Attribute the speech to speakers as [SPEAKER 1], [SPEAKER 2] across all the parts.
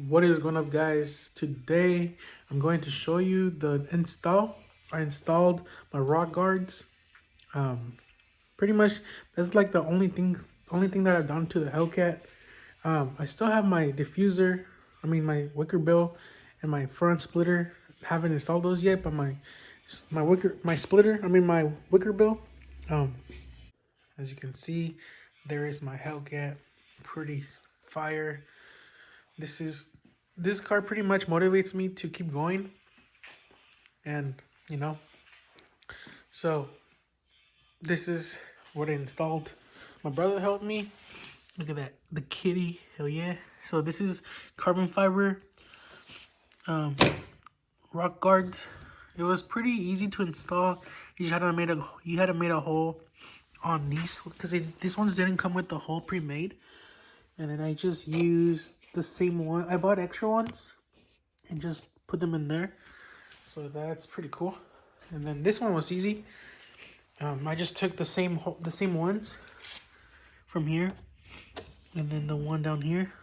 [SPEAKER 1] What is going up, guys? Today I'm going to show you the install. I installed my rock guards. um Pretty much that's like the only thing that I've done to the Hellcat. I still have my diffuser, my wicker bill, and my front splitter. Haven't installed those yet, but my wicker bill. um as you can see, there is my Hellcat. Pretty fire. This is this car pretty much motivates me to keep going. And you know, so this is what I installed. My brother helped me. Look at that, the kitty, hell yeah. So this is carbon fiber um rock guards. It was pretty easy to install. You had to made a hole on these because these ones didn't come with the hole pre-made. And then I just used the same one. I bought extra ones and just put them in there. So that's pretty cool. And then this one was easy. I just took the same ones from here, and then the one down here.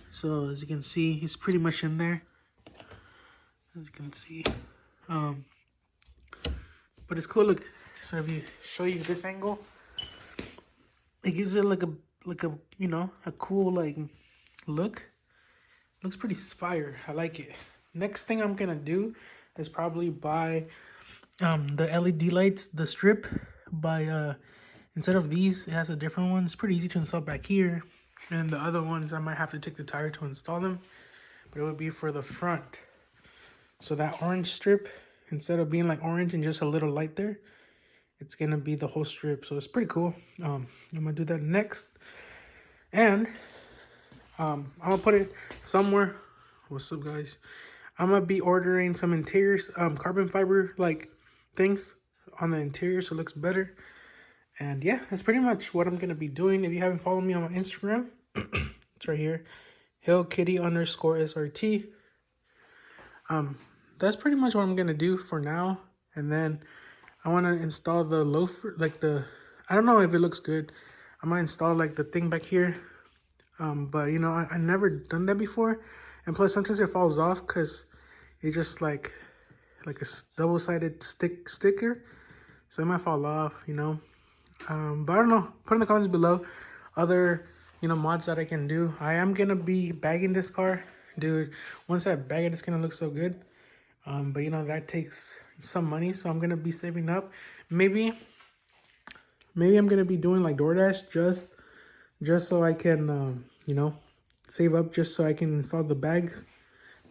[SPEAKER 1] So as you can see, he's pretty much in there. As you can see, um, but it's cool. Look, so if you show you this angle, it gives it like a a cool like look. Looks pretty fire. I like it. Next thing I'm gonna do is probably buy the LED lights, the strip. By instead of these, it has a different one. It's pretty easy to install back here. And the other ones, I might have to take the tire to install them, but it would be for the front. So that orange strip, instead of being like orange and just a little light there, it's gonna be the whole strip. So it's pretty cool. I'm gonna do that next. And I'm gonna put it somewhere. What's up, guys? I'm gonna be ordering some interiors, carbon fiber like things on the interior so it looks better. And yeah, that's pretty much what I'm gonna be doing. If you haven't followed me on my Instagram, it's right here, hillkitty_SRT. That's pretty much what I'm gonna do for now. And then I want to install the loafer, like I don't know if it looks good. I might install like the thing back here. But I never done that before. And plus sometimes it falls off because it's just like a double-sided sticker. So it might fall off, But I don't know. Put in the comments below other, mods that I can do. I am gonna be bagging this car, dude. Once I bag it, it's gonna look so good. But that takes some money, so I'm gonna be saving up. Maybe I'm gonna be doing like DoorDash just so I can save up just so I can install the bags.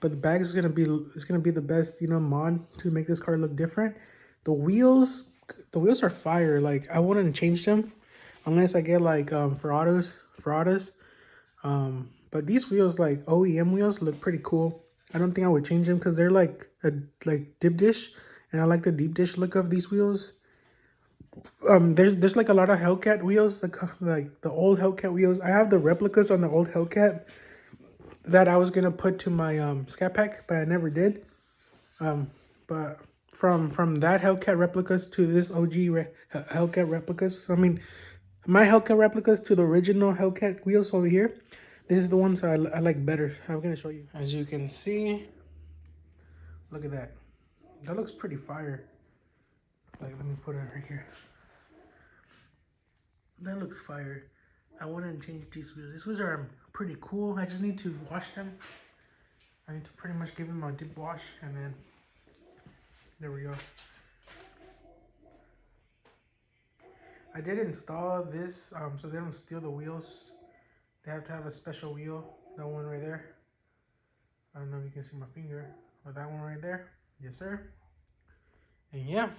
[SPEAKER 1] But the bags is gonna be the best mod to make this car look different. The wheels the wheels are fire. Like I wouldn't change them unless I get like for autos. But these wheels, like OEM wheels, look pretty cool. I don't think I would change them because they're like a deep dish, and I like the deep dish look of these wheels. There's like a lot of Hellcat wheels, like the old Hellcat wheels. I have the replicas on the old Hellcat that I was gonna put to my Scat Pack, but I never did. But from that Hellcat replicas to this OG Hellcat replicas, my Hellcat replicas to the original Hellcat wheels over here, this is the ones I like better. I'm gonna show you. As you can see, look at that. That looks pretty fire. Like, let me put it right here. That looks fire. I wouldn't change these wheels. These wheels are pretty cool. I just need to wash them. I need to pretty much give them a deep wash, and then there we go. I did install this so they don't steal the wheels. They have to have a special wheel. That one right there. I don't know if you can see my finger. Or that one right there. Yes, sir. And yeah,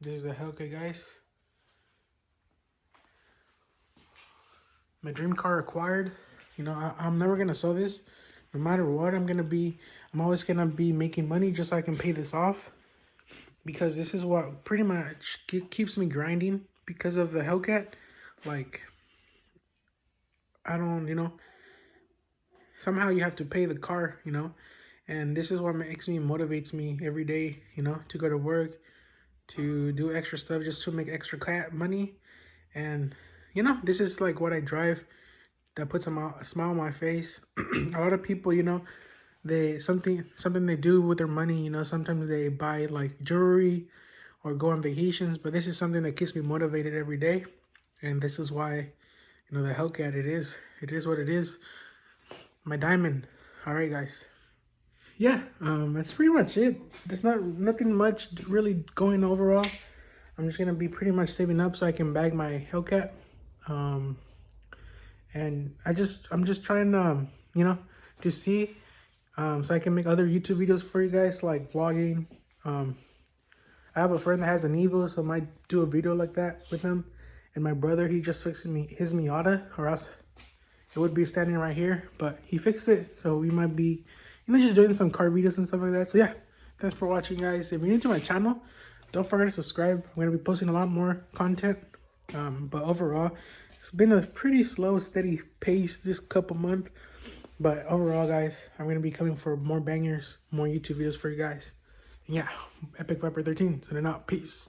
[SPEAKER 1] this is the Hellcat, guys. My dream car acquired. I'm never gonna sell this. No matter what, I'm always gonna be making money just so I can pay this off. Because this is what pretty much keeps me grinding. Because of the Hellcat, like, I don't, somehow you have to pay the car, and this is what motivates me every day, to go to work, to do extra stuff just to make extra money. And this is like what I drive that puts a smile on my face. A lot of people, you know, they something they do with their money, you know, sometimes they buy like jewelry or go on vacations, but this is something that keeps me motivated every day. And this is why, you know, the Hellcat, it is what it is. My diamond. All right, guys. Yeah, that's pretty much it. There's nothing much really going overall. I'm just gonna be pretty much saving up so I can bag my Hellcat. Um, and I'm just trying to, you know, to see, so I can make other YouTube videos for you guys, like vlogging. I have a friend that has an Evo, so I might do a video like that with him. And my brother, he just fixed his Miata, or else it would be standing right here, but he fixed it. So we might be, you know, just doing some car videos and stuff like that. So yeah, thanks for watching, guys. If you're new to my channel, don't forget to subscribe. I'm going to be posting a lot more content. But overall, it's been a pretty slow, steady pace this couple months. But overall, guys, I'm going to be coming for more bangers, more YouTube videos for you guys. And yeah, Epic Viper 13, signing out. Peace.